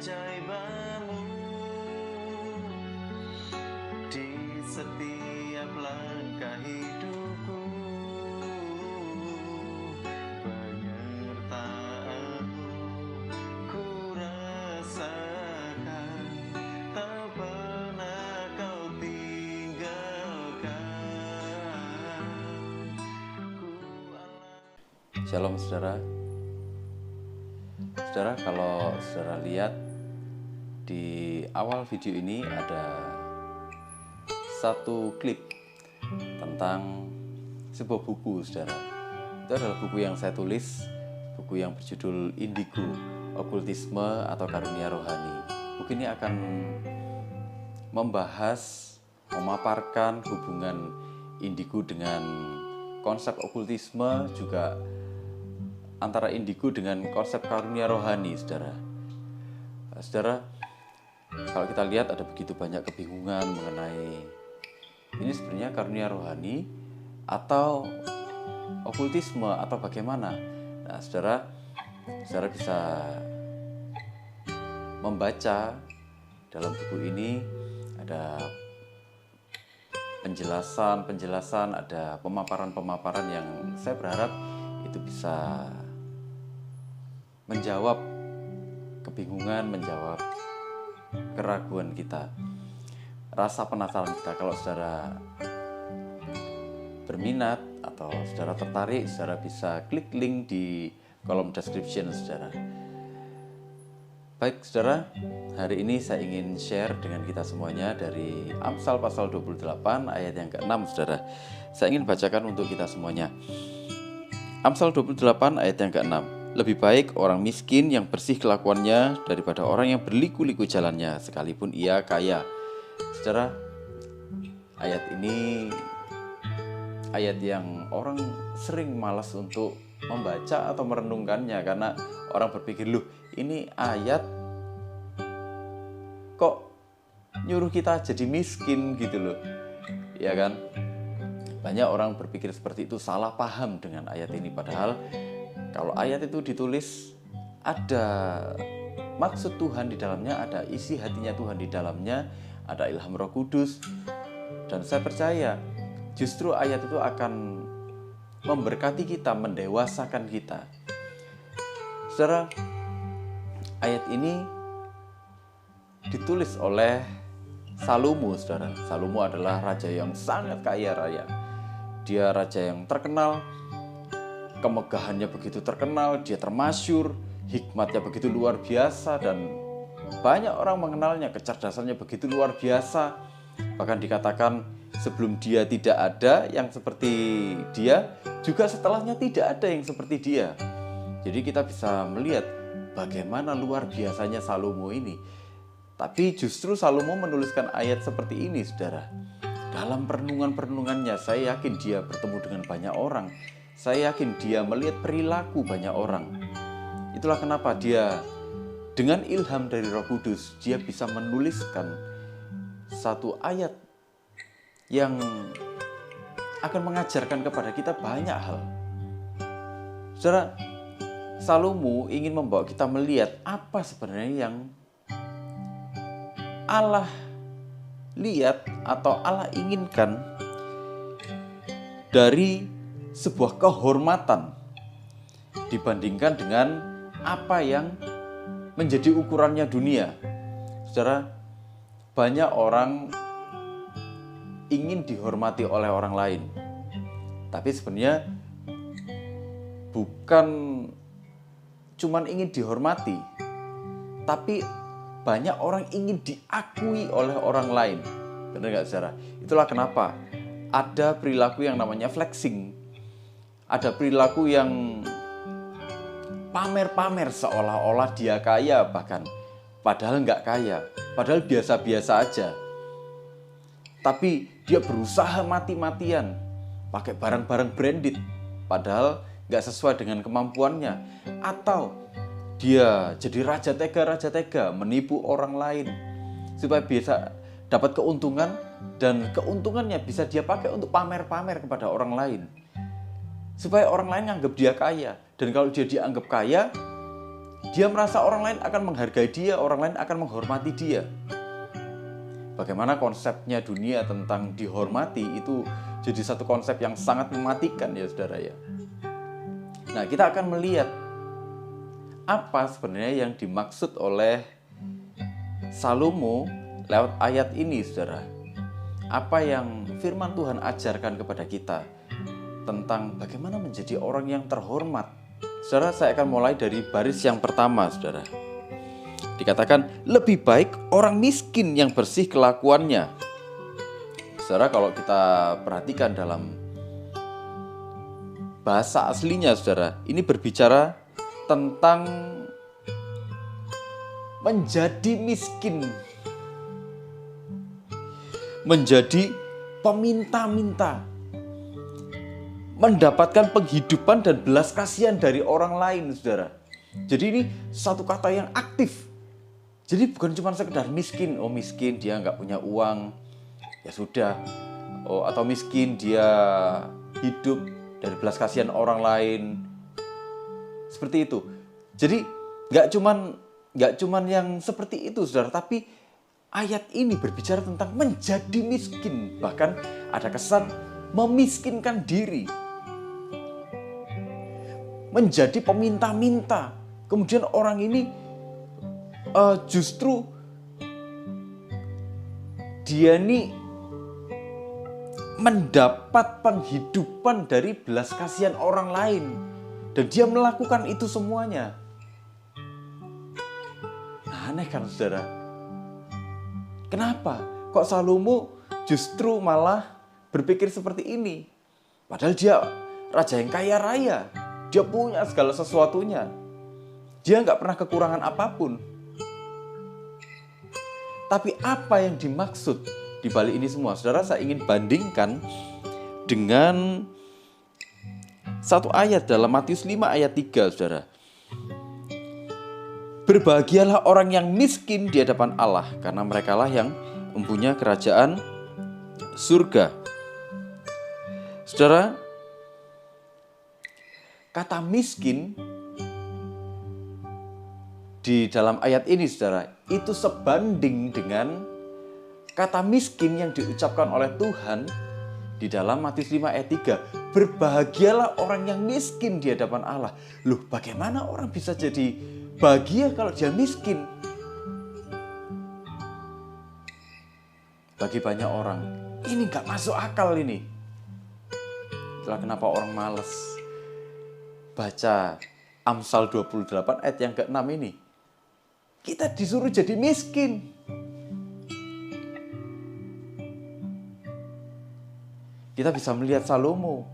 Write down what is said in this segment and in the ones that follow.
keajaibanmu di setiap langkah hidupku, penyertaanmu ku rasakan, tak pernah kau tinggalkan ku. Shalom saudara. Saudara, kalau saudara lihat di awal video ini ada satu klip tentang sebuah buku, saudara. Itu adalah buku yang saya tulis, buku yang berjudul Indigo, Okultisme atau Karunia Rohani. Buku ini akan membahas, memaparkan hubungan indigo dengan konsep okultisme, juga antara indigo dengan konsep karunia rohani, saudara. Saudara, kalau kita lihat ada begitu banyak kebingungan mengenai ini sebenarnya karunia rohani atau okultisme atau bagaimana. Nah, saudara bisa membaca dalam buku ini, ada penjelasan, ada pemaparan yang saya berharap itu bisa menjawab kebingungan, menjawab keraguan kita, rasa penasaran kita. Kalau saudara berminat atau saudara tertarik, saudara bisa klik link di kolom description, saudara. Baik saudara, hari ini saya ingin share dengan kita semuanya dari Amsal pasal 28 ayat yang ke-6, saudara. Saya ingin bacakan untuk kita semuanya. Amsal 28 ayat yang ke-6. Lebih baik orang miskin yang bersih kelakuannya daripada orang yang berliku-liku jalannya, sekalipun ia kaya. Saudara, ayat ini ayat yang orang sering malas untuk membaca atau merenungkannya, karena orang berpikir, loh ini ayat kok nyuruh kita jadi miskin gitu loh, ya kan? Banyak orang berpikir seperti itu, salah paham dengan ayat ini. Padahal kalau ayat itu ditulis, ada maksud Tuhan di dalamnya, ada isi hatinya Tuhan di dalamnya, ada ilham Roh Kudus. Dan saya percaya justru ayat itu akan memberkati kita, mendewasakan kita. Saudara, ayat ini ditulis oleh Salomo, saudara. Salomo adalah raja yang sangat kaya raya. Dia raja yang terkenal, kemegahannya begitu terkenal, dia termasyur, hikmatnya begitu luar biasa, dan banyak orang mengenalnya, kecerdasannya begitu luar biasa. Bahkan dikatakan sebelum dia tidak ada yang seperti dia, juga setelahnya tidak ada yang seperti dia. Jadi kita bisa melihat bagaimana luar biasanya Salomo ini. Tapi justru Salomo menuliskan ayat seperti ini, saudara. Dalam perenungannya, saya yakin dia bertemu dengan banyak orang. Saya yakin dia melihat perilaku banyak orang. Itulah kenapa dia dengan ilham dari Roh Kudus, dia bisa menuliskan satu ayat yang akan mengajarkan kepada kita banyak hal. Saudara, Salomo ingin membawa kita melihat apa sebenarnya yang Allah lihat atau Allah inginkan dari sebuah kehormatan dibandingkan dengan apa yang menjadi ukurannya dunia. Saudara, banyak orang ingin dihormati oleh orang lain, tapi sebenarnya bukan cuman ingin dihormati, tapi banyak orang ingin diakui oleh orang lain. Benar gak, saudara? Itulah kenapa ada perilaku yang namanya flexing. Ada perilaku yang pamer-pamer seolah-olah dia kaya, bahkan padahal nggak kaya, padahal biasa-biasa aja. Tapi dia berusaha mati-matian pakai barang-barang branded, padahal nggak sesuai dengan kemampuannya. Atau dia jadi raja tega menipu orang lain supaya bisa dapat keuntungan, dan keuntungannya bisa dia pakai untuk pamer-pamer kepada orang lain, supaya orang lain nganggap dia kaya. Dan kalau dia dianggap kaya, Dia merasa orang lain akan menghargai dia, orang lain akan menghormati dia. Bagaimana konsepnya dunia tentang dihormati itu jadi satu konsep yang sangat mematikan ya saudara ya. Nah, kita akan melihat apa sebenarnya yang dimaksud oleh Salomo lewat ayat ini saudara. Apa yang firman Tuhan ajarkan kepada kita tentang bagaimana menjadi orang yang terhormat. Saudara, saya akan mulai dari baris yang pertama saudara. Dikatakan lebih baik orang miskin yang bersih kelakuannya. Saudara, kalau kita perhatikan dalam bahasa aslinya saudara, ini berbicara tentang menjadi miskin, menjadi peminta-minta, mendapatkan penghidupan dan belas kasihan dari orang lain saudara. Jadi ini satu kata yang aktif. Jadi bukan cuma sekedar miskin, oh miskin dia nggak punya uang, ya sudah. Oh, atau miskin dia hidup dari belas kasihan orang lain. Seperti itu. Jadi nggak cuman yang seperti itu saudara, tapi ayat ini berbicara tentang menjadi miskin. Bahkan ada kesan memiskinkan diri, menjadi peminta-minta. Kemudian orang ini justru dia ini mendapat penghidupan dari belas kasihan orang lain, dan dia melakukan itu semuanya. Nah, aneh kan saudara? Kenapa? Kok Salomo justru malah berpikir seperti ini? Padahal dia raja yang kaya raya, dia punya segala sesuatunya, dia nggak pernah kekurangan apapun. Tapi apa yang dimaksud di balik ini semua? Saudara, saya ingin bandingkan dengan satu ayat dalam Matius 5 ayat 3, saudara. Berbahagialah orang yang miskin di hadapan Allah, karena merekalah yang mempunyai kerajaan surga. Saudara, kata miskin di dalam ayat ini saudara, itu sebanding dengan kata miskin yang diucapkan oleh Tuhan di dalam Matius 5 ayat 3. Berbahagialah orang yang miskin di hadapan Allah. Loh, bagaimana orang bisa jadi bahagia kalau dia miskin? Bagi banyak orang, ini gak masuk akal ini. Itulah kenapa orang malas baca Amsal 28 ayat yang ke-6 ini. Kita disuruh jadi miskin. Kita bisa melihat Salomo.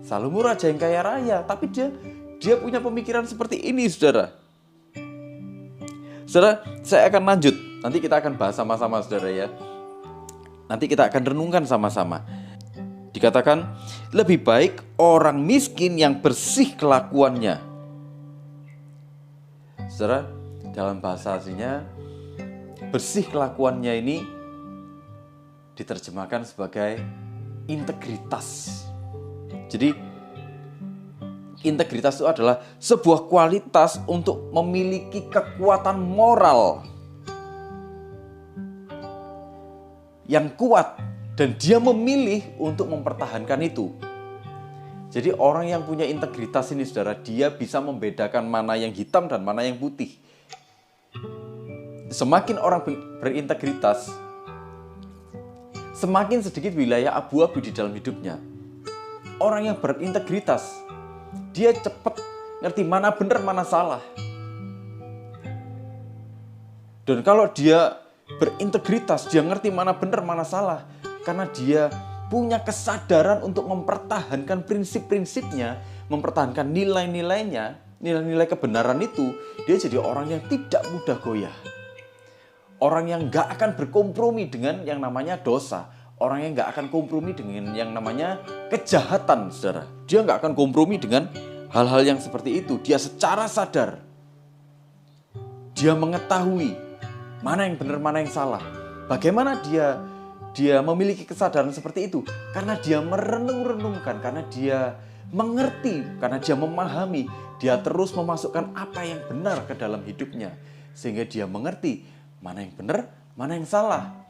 Salomo raja yang kaya raya, tapi dia punya pemikiran seperti ini, saudara. Saudara, saya akan lanjut. Nanti kita akan bahas sama-sama, saudara ya. Nanti kita akan renungkan sama-sama. Dikatakan, lebih baik orang miskin yang bersih kelakuannya. Saudara, dalam bahasa aslinya, bersih kelakuannya ini diterjemahkan sebagai integritas. Jadi, integritas itu adalah sebuah kualitas untuk memiliki kekuatan moral yang kuat, dan dia memilih untuk mempertahankan itu. Jadi orang yang punya integritas ini saudara, dia bisa membedakan mana yang hitam dan mana yang putih. Semakin orang berintegritas, semakin sedikit wilayah abu-abu di dalam hidupnya. Orang yang berintegritas, dia cepat ngerti mana benar mana salah. Dan kalau dia berintegritas, dia ngerti mana benar mana salah, karena dia punya kesadaran untuk mempertahankan prinsip-prinsipnya, mempertahankan nilai-nilainya, nilai-nilai kebenaran itu. Dia jadi orang yang tidak mudah goyah. Orang yang gak akan berkompromi dengan yang namanya dosa. Orang yang gak akan kompromi dengan yang namanya kejahatan, saudara. Dia gak akan kompromi dengan hal-hal yang seperti itu. Dia secara sadar, dia mengetahui mana yang benar, mana yang salah. Bagaimana dia memiliki kesadaran seperti itu? Karena dia merenung-renungkan, karena dia mengerti, karena dia memahami, Dia terus memasukkan apa yang benar ke dalam hidupnya, sehingga dia mengerti mana yang benar, mana yang salah.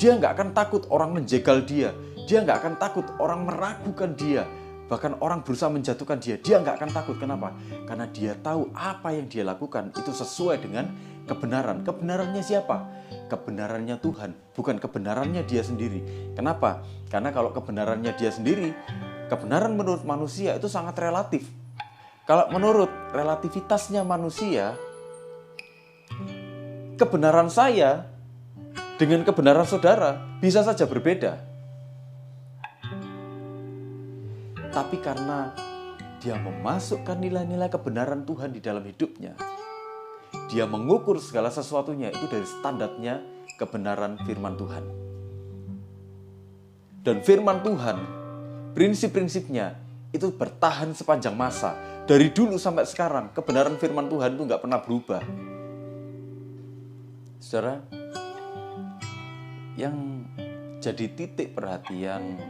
Dia nggak akan takut orang menjegal dia. Dia nggak akan takut orang meragukan dia. Bahkan orang berusaha menjatuhkan dia. Dia nggak akan takut. Kenapa? Karena dia tahu apa yang dia lakukan itu sesuai dengan kebenaran. Kebenarannya siapa? Kebenarannya Tuhan. Bukan kebenarannya dia sendiri. Kenapa? Karena kalau kebenarannya dia sendiri, kebenaran menurut manusia itu sangat relatif. Kalau menurut relativitasnya manusia, kebenaran saya dengan kebenaran saudara bisa saja berbeda. Tapi karena dia memasukkan nilai-nilai kebenaran Tuhan di dalam hidupnya, dia mengukur segala sesuatunya itu dari standarnya kebenaran firman Tuhan. Dan firman Tuhan, prinsip-prinsipnya itu bertahan sepanjang masa. Dari dulu sampai sekarang, kebenaran firman Tuhan itu nggak pernah berubah. Saudara, yang jadi titik perhatian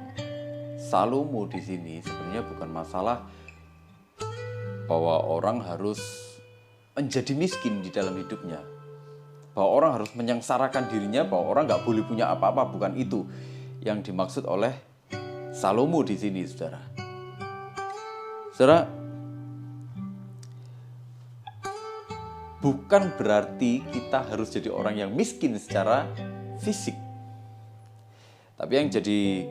Salomo di sini sebenarnya bukan masalah bahwa orang harus menjadi miskin di dalam hidupnya, bahwa orang harus menyengsarakan dirinya, bahwa orang nggak boleh punya apa-apa. Bukan itu yang dimaksud oleh Salomo di sini, saudara. Saudara, bukan berarti kita harus jadi orang yang miskin secara fisik. Tapi yang jadi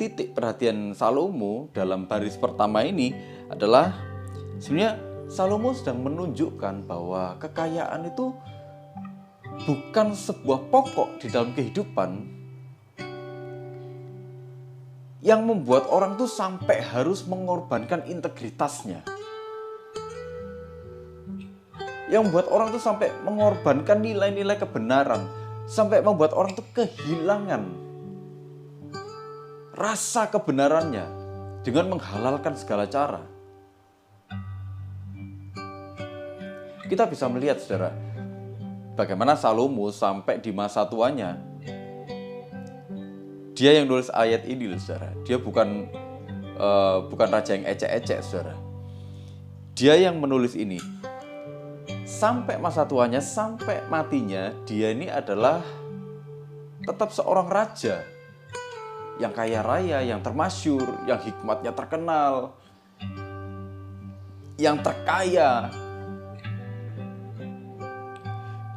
titik perhatian Salomo dalam baris pertama ini adalah sebenarnya Salomo sedang menunjukkan bahwa kekayaan itu bukan sebuah pokok di dalam kehidupan yang membuat orang tuh sampai harus mengorbankan integritasnya. Yang membuat orang tuh sampai mengorbankan nilai-nilai kebenaran, sampai membuat orang tuh kehilangan rasa kebenarannya dengan menghalalkan segala cara. Kita bisa melihat, saudara, bagaimana Salomo sampai di masa tuanya. Dia yang nulis ayat ini, saudara. Dia bukan raja yang ecek-ecek, saudara. Dia yang menulis ini. Sampai masa tuanya, sampai matinya, dia ini adalah tetap seorang raja yang kaya raya, yang termasyur, yang hikmatnya terkenal, yang terkaya.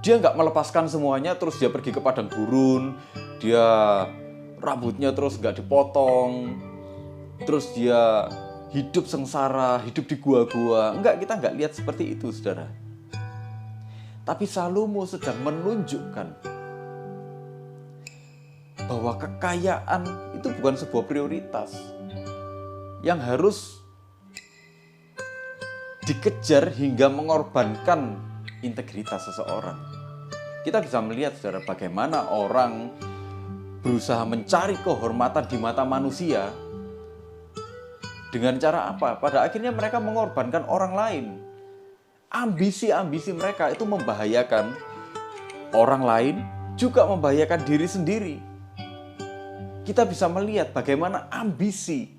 Dia nggak melepaskan semuanya, terus dia pergi ke padang gurun, dia rambutnya terus nggak dipotong, terus dia hidup sengsara, hidup di gua-gua. Enggak, kita nggak lihat seperti itu, saudara. Tapi Salomo sedang menunjukkan bahwa kekayaan itu bukan sebuah prioritas yang harus dikejar hingga mengorbankan integritas seseorang. Kita bisa melihat, saudara, bagaimana orang berusaha mencari kehormatan di mata manusia dengan cara apa? Pada akhirnya mereka mengorbankan orang lain. Ambisi-ambisi mereka itu membahayakan orang lain, juga membahayakan diri sendiri. Kita bisa melihat bagaimana ambisi,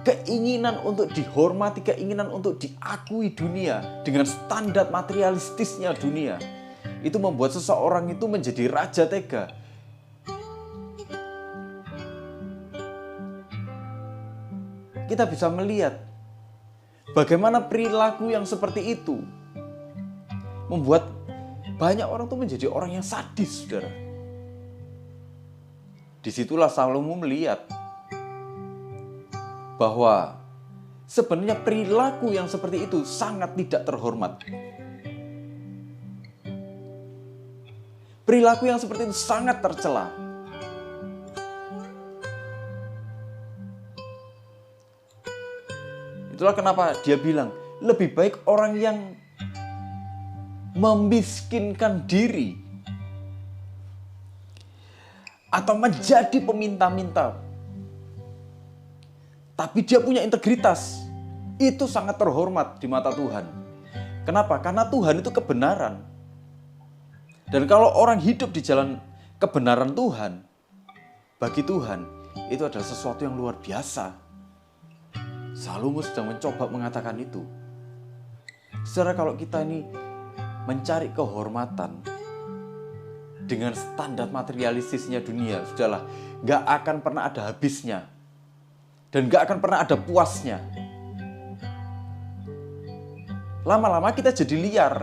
keinginan untuk dihormati, keinginan untuk diakui dunia dengan standar materialistisnya dunia, itu membuat seseorang itu menjadi raja tega. Kita bisa melihat bagaimana perilaku yang seperti itu membuat banyak orang itu menjadi orang yang sadis, saudara. Disitulah Salomo melihat bahwa sebenarnya perilaku yang seperti itu sangat tidak terhormat. Perilaku yang seperti itu sangat tercela. Itulah kenapa dia bilang, lebih baik orang yang memiskinkan diri atau menjadi peminta-minta, tapi dia punya integritas, itu sangat terhormat di mata Tuhan. Kenapa? Karena Tuhan itu kebenaran. Dan kalau orang hidup di jalan kebenaran Tuhan, bagi Tuhan itu adalah sesuatu yang luar biasa. Salomo sedang mencoba mengatakan itu. Saudara, kalau kita ini mencari kehormatan dengan standar materialistisnya dunia, sudahlah, gak akan pernah ada habisnya. Dan gak akan pernah ada puasnya. Lama-lama kita jadi liar.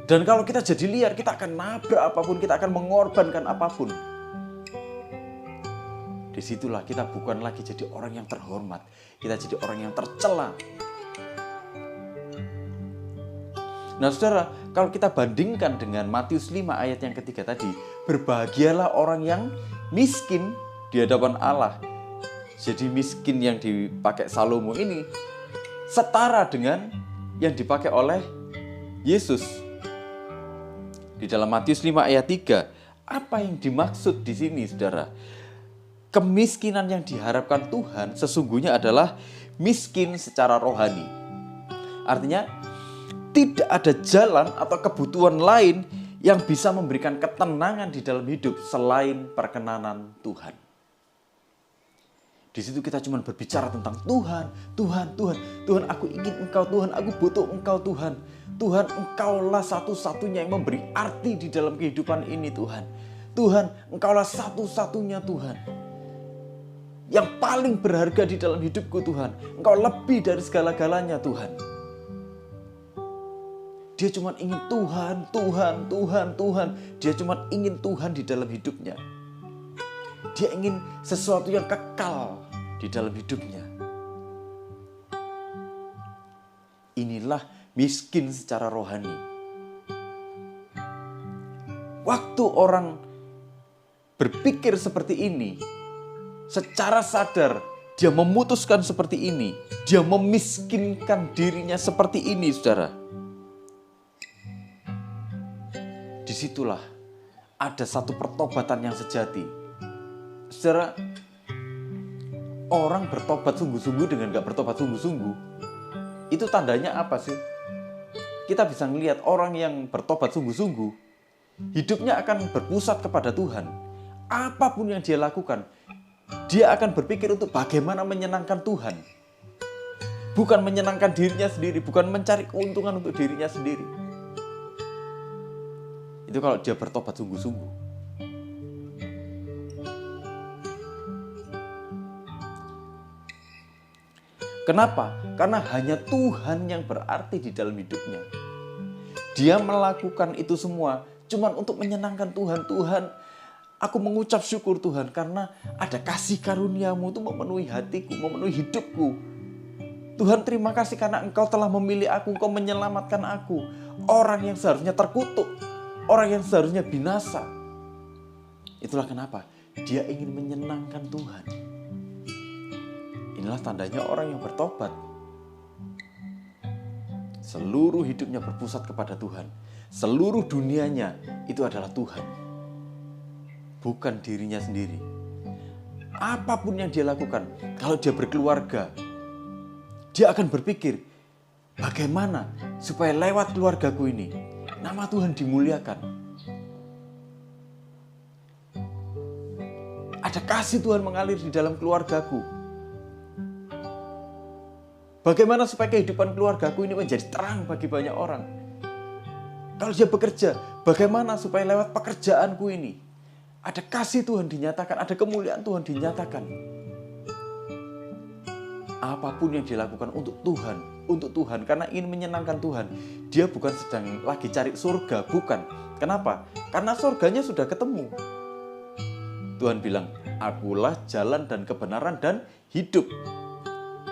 Dan kalau kita jadi liar, kita akan nabrak apapun, kita akan mengorbankan apapun. Disitulah kita bukan lagi jadi orang yang terhormat, kita jadi orang yang tercela. Nah saudara, kalau kita bandingkan dengan Matius 5 ayat yang ketiga tadi, berbahagialah orang yang miskin di hadapan Allah. Jadi miskin yang dipakai Salomo ini setara dengan yang dipakai oleh Yesus. Di dalam Matius 5 ayat 3, apa yang dimaksud di sini saudara? Kemiskinan yang diharapkan Tuhan sesungguhnya adalah miskin secara rohani. Artinya, tidak ada jalan atau kebutuhan lain yang bisa memberikan ketenangan di dalam hidup selain perkenanan Tuhan. Di situ kita cuma berbicara tentang Tuhan, Tuhan, Tuhan, Tuhan aku ingin Engkau, Tuhan aku butuh Engkau, Tuhan. Tuhan, Engkaulah satu-satunya yang memberi arti di dalam kehidupan ini, Tuhan. Tuhan, Engkaulah satu-satunya Tuhan yang paling berharga di dalam hidupku, Tuhan. Engkau lebih dari segala-galanya, Tuhan. Dia cuma ingin Tuhan, Tuhan, Tuhan, Tuhan. Dia cuma ingin Tuhan di dalam hidupnya. Dia ingin sesuatu yang kekal di dalam hidupnya. Inilah miskin secara rohani. Waktu orang berpikir seperti ini, secara sadar dia memutuskan seperti ini, dia memiskinkan dirinya seperti ini, saudara. Disitulah ada satu pertobatan yang sejati. Saudara, orang bertobat sungguh-sungguh dengan gak bertobat sungguh-sungguh, itu tandanya apa sih? Kita bisa melihat orang yang bertobat sungguh-sungguh, hidupnya akan berpusat kepada Tuhan. Apapun yang dia lakukan, dia akan berpikir untuk bagaimana menyenangkan Tuhan. Bukan menyenangkan dirinya sendiri, bukan mencari keuntungan untuk dirinya sendiri. Itu kalau dia bertobat sungguh-sungguh. Kenapa? Karena hanya Tuhan yang berarti di dalam hidupnya. Dia melakukan itu semua cuma untuk menyenangkan Tuhan. Tuhan, aku mengucap syukur Tuhan karena ada kasih karuniamu itu memenuhi hatiku, memenuhi hidupku. Tuhan, terima kasih karena Engkau telah memilih aku, Engkau menyelamatkan aku. Orang yang seharusnya terkutuk, orang yang seharusnya binasa. Itulah kenapa dia ingin menyenangkan Tuhan. Inilah tandanya orang yang bertobat. Seluruh hidupnya berpusat kepada Tuhan. Seluruh dunianya itu adalah Tuhan. Bukan dirinya sendiri. Apapun yang dia lakukan, kalau dia berkeluarga, dia akan berpikir, bagaimana supaya lewat keluargaku ini, nama Tuhan dimuliakan. Ada kasih Tuhan mengalir di dalam keluargaku. Bagaimana supaya kehidupan keluargaku ini menjadi terang bagi banyak orang. Kalau dia bekerja, bagaimana supaya lewat pekerjaanku ini ada kasih Tuhan dinyatakan, ada kemuliaan Tuhan dinyatakan. Apapun yang dilakukan untuk Tuhan, karena ingin menyenangkan Tuhan. Dia bukan sedang lagi cari surga, bukan. Kenapa? Karena surganya sudah ketemu. Tuhan bilang, akulah jalan dan kebenaran dan hidup.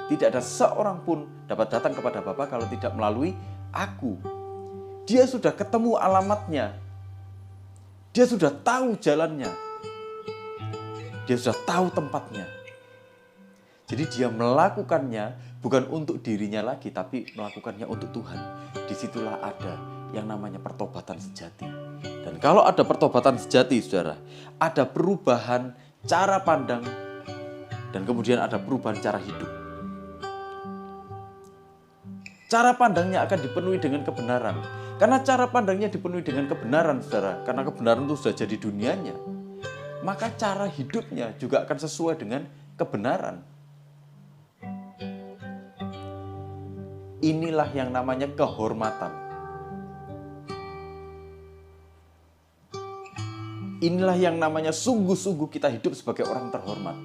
Tidak ada seorang pun dapat datang kepada Bapa kalau tidak melalui aku. Dia sudah ketemu alamatnya. Dia sudah tahu jalannya. Dia sudah tahu tempatnya. Jadi dia melakukannya bukan untuk dirinya lagi, tapi melakukannya untuk Tuhan. Disitulah ada yang namanya pertobatan sejati. Dan kalau ada pertobatan sejati, saudara, ada perubahan cara pandang dan kemudian ada perubahan cara hidup. Cara pandangnya akan dipenuhi dengan kebenaran. Karena cara pandangnya dipenuhi dengan kebenaran, saudara. Karena kebenaran itu sudah jadi dunianya. Maka cara hidupnya juga akan sesuai dengan kebenaran. Inilah yang namanya kehormatan. Inilah yang namanya sungguh-sungguh kita hidup sebagai orang terhormat.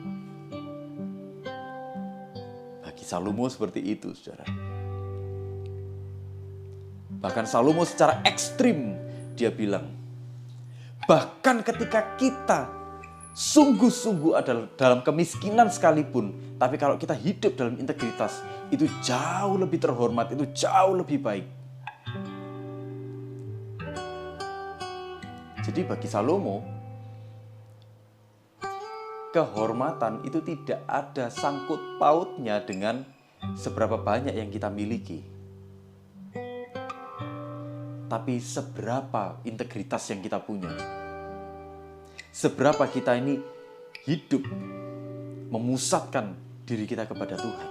Bagi Salomo seperti itu, saudara. Bahkan Salomo secara ekstrim dia bilang, bahkan ketika kita sungguh-sungguh adalah dalam kemiskinan sekalipun, tapi kalau kita hidup dalam integritas, itu jauh lebih terhormat, itu jauh lebih baik. Jadi bagi Salomo, kehormatan itu tidak ada sangkut pautnya dengan seberapa banyak yang kita miliki. Tapi seberapa integritas yang kita punya. Seberapa kita ini hidup memusatkan diri kita kepada Tuhan.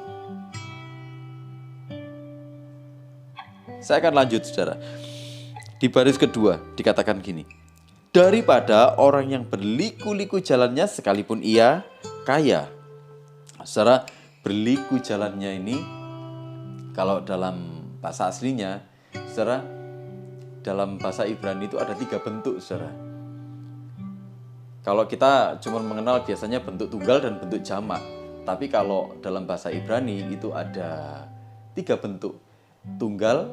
Saya akan lanjut, saudara. Di baris kedua dikatakan gini, daripada orang yang berliku-liku jalannya sekalipun ia kaya. Saudara, berliku jalannya ini, kalau dalam bahasa aslinya, saudara, dalam bahasa Ibrani itu ada 3 bentuk, saudara. Kalau kita cuma mengenal biasanya bentuk tunggal dan bentuk jamak. Tapi kalau dalam bahasa Ibrani itu ada 3 bentuk. Tunggal,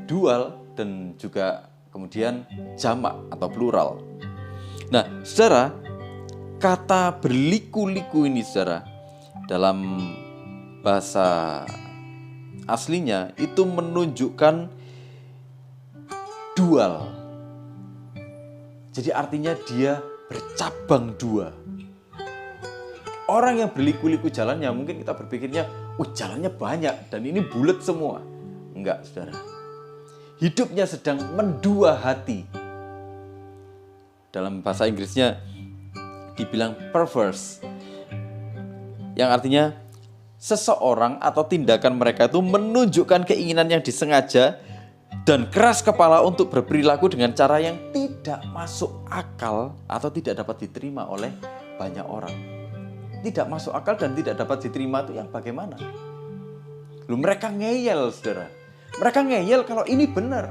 dual, dan juga kemudian jamak atau plural. Nah, saudara, kata berliku-liku ini, saudara, dalam bahasa aslinya itu menunjukkan dual. Jadi artinya dia bercabang 2. Orang yang berliku-liku jalannya, mungkin kita berpikirnya, jalannya banyak dan ini bulat semua. Enggak, saudara. Hidupnya sedang mendua hati. Dalam bahasa Inggrisnya dibilang perverse, yang artinya seseorang atau tindakan mereka itu menunjukkan keinginan yang disengaja dan keras kepala untuk berperilaku dengan cara yang tidak masuk akal atau tidak dapat diterima oleh banyak orang. Tidak masuk akal dan tidak dapat diterima itu yang bagaimana? Mereka ngeyel, saudara. Mereka ngeyel kalau ini benar.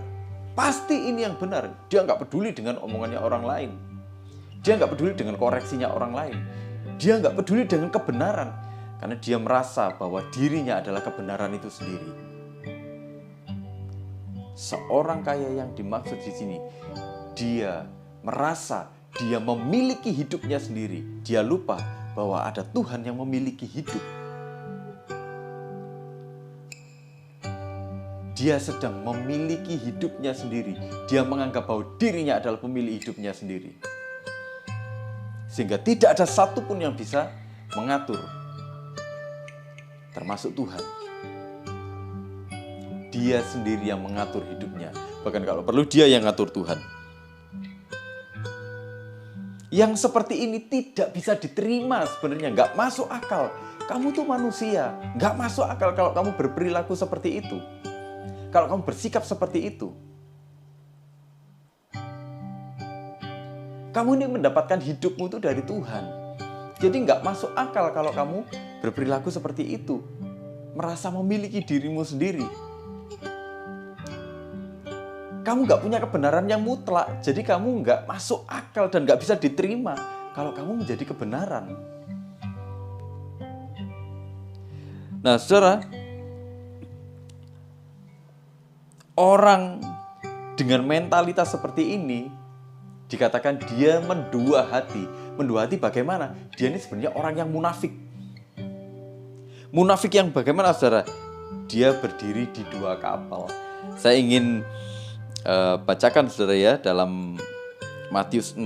Pasti ini yang benar. Dia nggak peduli dengan omongannya orang lain. Dia nggak peduli dengan koreksinya orang lain. Dia nggak peduli dengan kebenaran. Karena dia merasa bahwa dirinya adalah kebenaran itu sendiri. Seorang kaya yang dimaksud di sini, dia merasa dia memiliki hidupnya sendiri. Dia lupa bahwa ada Tuhan yang memiliki hidup. Dia sedang memiliki hidupnya sendiri. Dia menganggap bahwa dirinya adalah pemilik hidupnya sendiri. Sehingga tidak ada satupun yang bisa mengatur, termasuk Tuhan. Dia sendiri yang mengatur hidupnya. Bahkan kalau perlu dia yang ngatur Tuhan. Yang seperti ini tidak bisa diterima sebenarnya. Nggak masuk akal. Kamu tuh manusia. Nggak masuk akal kalau kamu berperilaku seperti itu. Kalau kamu bersikap seperti itu. Kamu ini mendapatkan hidupmu itu dari Tuhan. Jadi nggak masuk akal kalau kamu berperilaku seperti itu. Merasa memiliki dirimu sendiri. Kamu nggak punya kebenaran yang mutlak. Jadi kamu nggak masuk akal dan nggak bisa diterima kalau kamu menjadi kebenaran. Nah, saudara, orang dengan mentalitas seperti ini dikatakan dia mendua hati. Mendua hati bagaimana? Dia ini sebenarnya orang yang munafik. Munafik yang bagaimana, saudara? Dia berdiri di 2 kapal. Saya ingin bacakan, saudara, ya, dalam Matius 6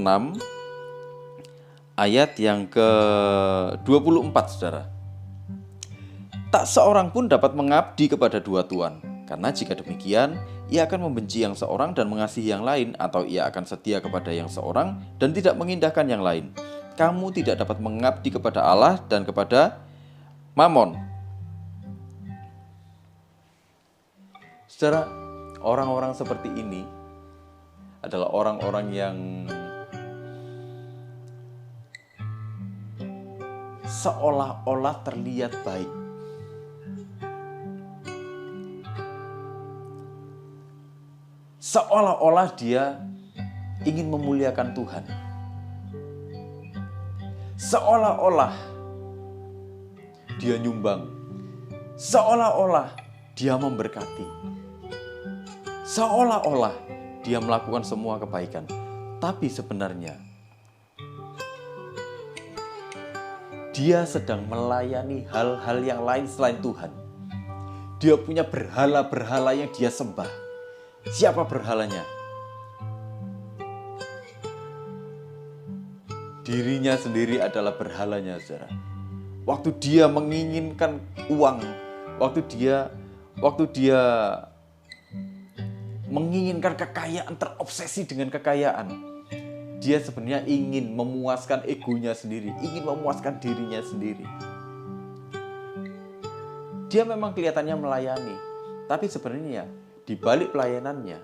ayat yang ke-24, saudara. Tak seorang pun dapat mengabdi kepada 2 tuan. Karena jika demikian, ia akan membenci yang seorang dan mengasihi yang lain, atau ia akan setia kepada yang seorang dan tidak mengindahkan yang lain. Kamu tidak dapat mengabdi kepada Allah dan kepada Mamon. Saudara, orang-orang seperti ini adalah orang-orang yang seolah-olah terlihat baik. Seolah-olah dia ingin memuliakan Tuhan. Seolah-olah dia nyumbang. Seolah-olah dia memberkati. Seolah-olah dia melakukan semua kebaikan. Tapi sebenarnya dia sedang melayani hal-hal yang lain selain Tuhan. Dia punya berhala-berhala yang dia sembah. Siapa berhalanya? Dirinya sendiri adalah berhalanya, saudara. Waktu dia menginginkan uang, waktu dia menginginkan kekayaan, terobsesi dengan kekayaan, dia sebenarnya ingin memuaskan egonya sendiri, ingin memuaskan dirinya sendiri. Dia memang kelihatannya melayani, tapi sebenarnya di balik pelayanannya,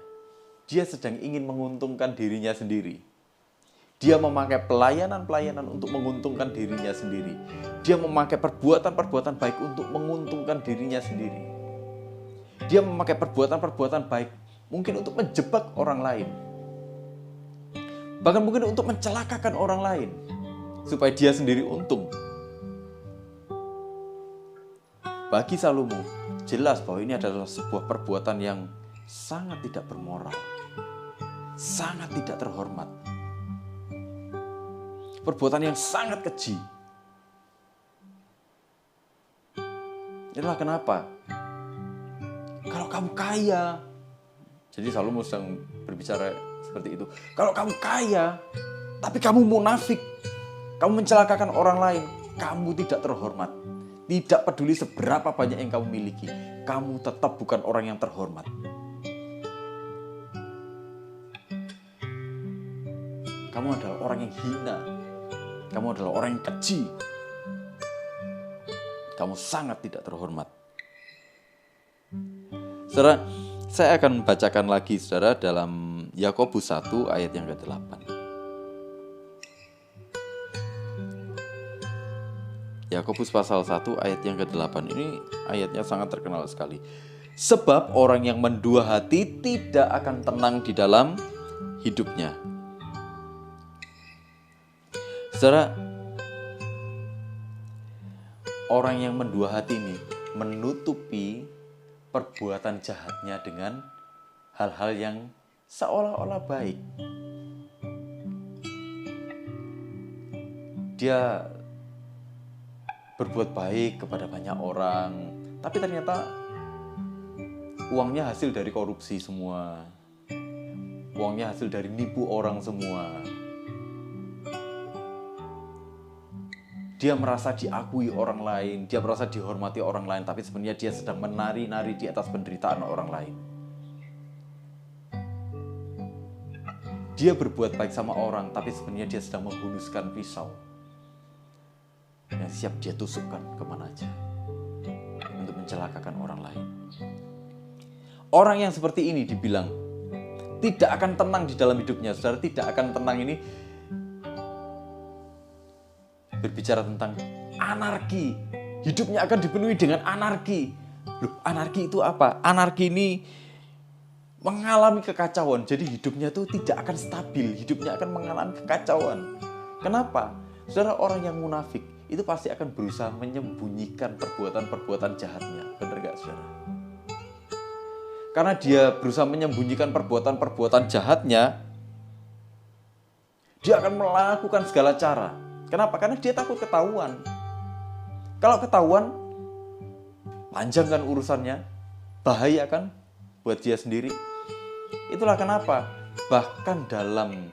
dia sedang ingin menguntungkan dirinya sendiri. Dia memakai pelayanan-pelayanan untuk menguntungkan dirinya sendiri. Dia memakai perbuatan-perbuatan baik untuk menguntungkan dirinya sendiri. Dia memakai perbuatan-perbuatan baik mungkin untuk menjebak orang lain. Bahkan mungkin untuk mencelakakan orang lain supaya dia sendiri untung. Bagi Salomo, jelas bahwa ini adalah sebuah perbuatan yang sangat tidak bermoral, sangat tidak terhormat. Perbuatan yang sangat keji. Itulah kenapa kalau kamu kaya, jadi Salomo sedang berbicara seperti itu. Kalau kamu kaya, tapi kamu munafik, kamu mencelakakan orang lain, kamu tidak terhormat. Tidak peduli seberapa banyak yang kamu miliki, kamu tetap bukan orang yang terhormat. Kamu adalah orang yang hina. Kamu adalah orang yang keji. Kamu sangat tidak terhormat. Saudara, saya akan bacakan lagi, saudara, dalam Yakobus 1 ayat yang ke-8. Yakobus pasal 1 ayat yang ke-8 ini ayatnya sangat terkenal sekali. Sebab orang yang mendua hati tidak akan tenang di dalam hidupnya. Saudara, orang yang mendua hati ini menutupi perbuatan jahatnya dengan hal-hal yang seolah-olah baik. Dia berbuat baik kepada banyak orang, tapi ternyata uangnya hasil dari korupsi semua. Uangnya hasil dari nipu orang semua. Dia merasa diakui orang lain, dia merasa dihormati orang lain, tapi sebenarnya dia sedang menari-nari di atas penderitaan orang lain. Dia berbuat baik sama orang, tapi sebenarnya dia sedang menghunuskan pisau yang siap dia tusukkan kemana aja untuk mencelakakan orang lain. Orang yang seperti ini dibilang tidak akan tenang di dalam hidupnya. Saudara, tidak akan tenang ini berbicara tentang anarki. Hidupnya akan dipenuhi dengan anarki. Loh, anarki itu apa? Anarki ini mengalami kekacauan. Jadi hidupnya itu tidak akan stabil. Hidupnya akan mengalami kekacauan. Kenapa? Saudara, orang yang munafik itu pasti akan berusaha menyembunyikan perbuatan-perbuatan jahatnya. Benar gak, saudara? Karena dia berusaha menyembunyikan perbuatan-perbuatan jahatnya, dia akan melakukan segala cara. Kenapa? Karena dia takut ketahuan. Kalau ketahuan, panjang kan urusannya, bahaya kan buat dia sendiri. Itulah kenapa bahkan dalam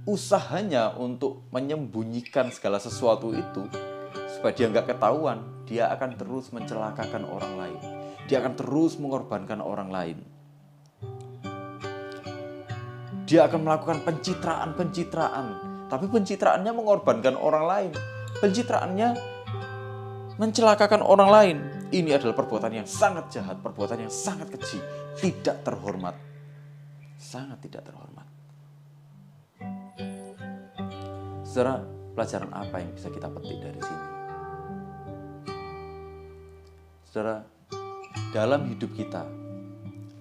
usahanya untuk menyembunyikan segala sesuatu itu supaya dia nggak ketahuan, dia akan terus mencelakakan orang lain. Dia akan terus mengorbankan orang lain. Dia akan melakukan pencitraan, tapi pencitraannya mengorbankan orang lain. Pencitraannya mencelakakan orang lain. Ini adalah perbuatan yang sangat jahat, perbuatan yang sangat keji, tidak terhormat. Sangat tidak terhormat. Saudara, Pelajaran apa yang bisa kita petik dari sini? Saudara, dalam hidup kita,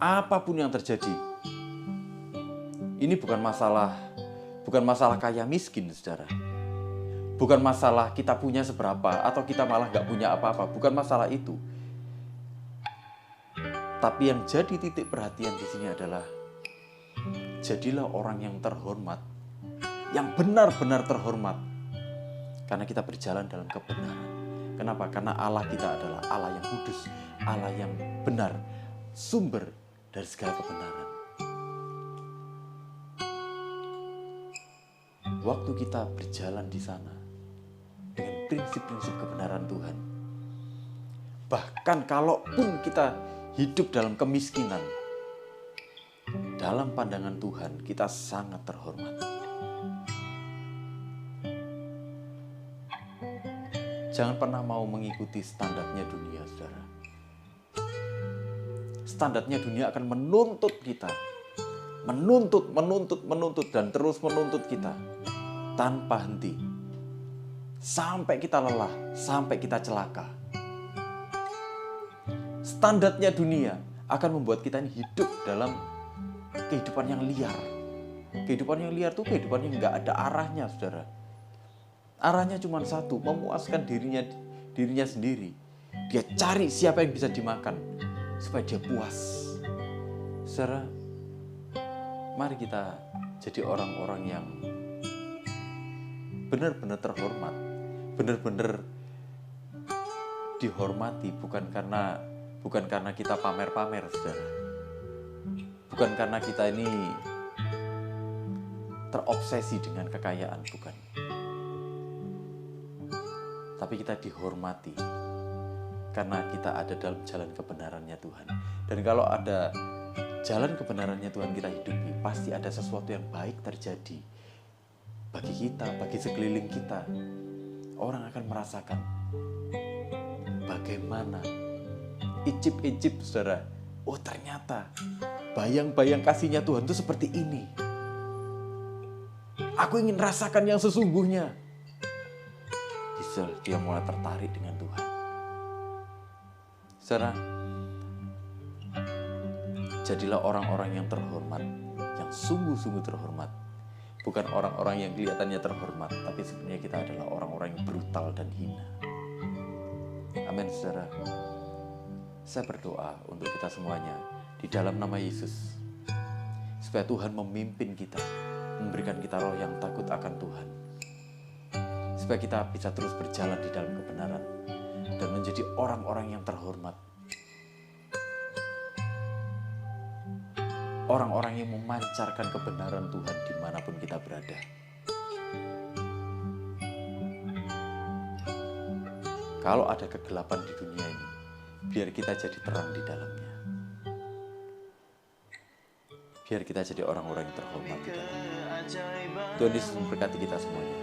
apapun yang terjadi, ini bukan masalah kaya miskin, saudara. Bukan masalah kita punya seberapa atau kita malah nggak punya apa-apa. Bukan masalah itu. Tapi yang jadi titik perhatian di sini adalah jadilah orang yang terhormat, yang benar-benar terhormat, karena kita berjalan dalam kebenaran. Kenapa? Karena Allah kita adalah Allah yang kudus, Allah yang benar, sumber dari segala kebenaran. Waktu kita berjalan di sana dengan prinsip-prinsip kebenaran Tuhan, bahkan kalaupun kita hidup dalam kemiskinan, dalam pandangan Tuhan kita sangat terhormat. Jangan pernah mau mengikuti standarnya dunia, saudara. Standarnya dunia akan menuntut kita, menuntut dan terus menuntut kita tanpa henti, sampai kita lelah, sampai kita celaka. Standarnya dunia akan membuat kita hidup dalam kehidupan yang liar. Kehidupan yang liar itu kehidupan yang nggak ada arahnya, saudara. Arahnya cuma satu, memuaskan dirinya sendiri. Dia cari siapa yang bisa dimakan supaya dia puas. Saudara, mari kita jadi orang-orang yang benar-benar terhormat, benar-benar dihormati, bukan karena kita pamer-pamer, saudara. Bukan karena kita ini terobsesi dengan kekayaan, bukan. Tapi kita dihormati karena kita ada dalam jalan kebenarannya Tuhan. Dan kalau ada jalan kebenarannya Tuhan kita hidupi, pasti ada sesuatu yang baik terjadi bagi kita, bagi sekeliling kita. Orang akan merasakan bagaimana icip-icip, saudara. Oh, ternyata bayang-bayang kasihnya Tuhan itu seperti ini. Aku ingin rasakan yang sesungguhnya. Dia mulai tertarik dengan Tuhan. Saudara, jadilah orang-orang yang terhormat, yang sungguh-sungguh terhormat. Bukan orang-orang yang kelihatannya terhormat, tapi sebenarnya kita adalah orang-orang yang brutal dan hina. Amin, saudara. Saya berdoa untuk kita semuanya di dalam nama Yesus, supaya Tuhan memimpin kita, memberikan kita roh yang takut akan Tuhan, supaya kita bisa terus berjalan di dalam kebenaran dan menjadi orang-orang yang terhormat, orang-orang yang memancarkan kebenaran Tuhan dimanapun kita berada. Kalau ada kegelapan di dunia ini, biar kita jadi terang di dalamnya. Biar kita jadi orang-orang yang terhormat di dalamnya. Tuhan Yesus memberkati kita semuanya.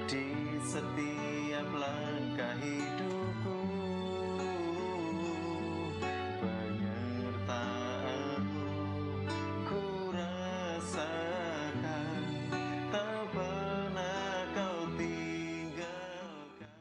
Di setiap langkah hidup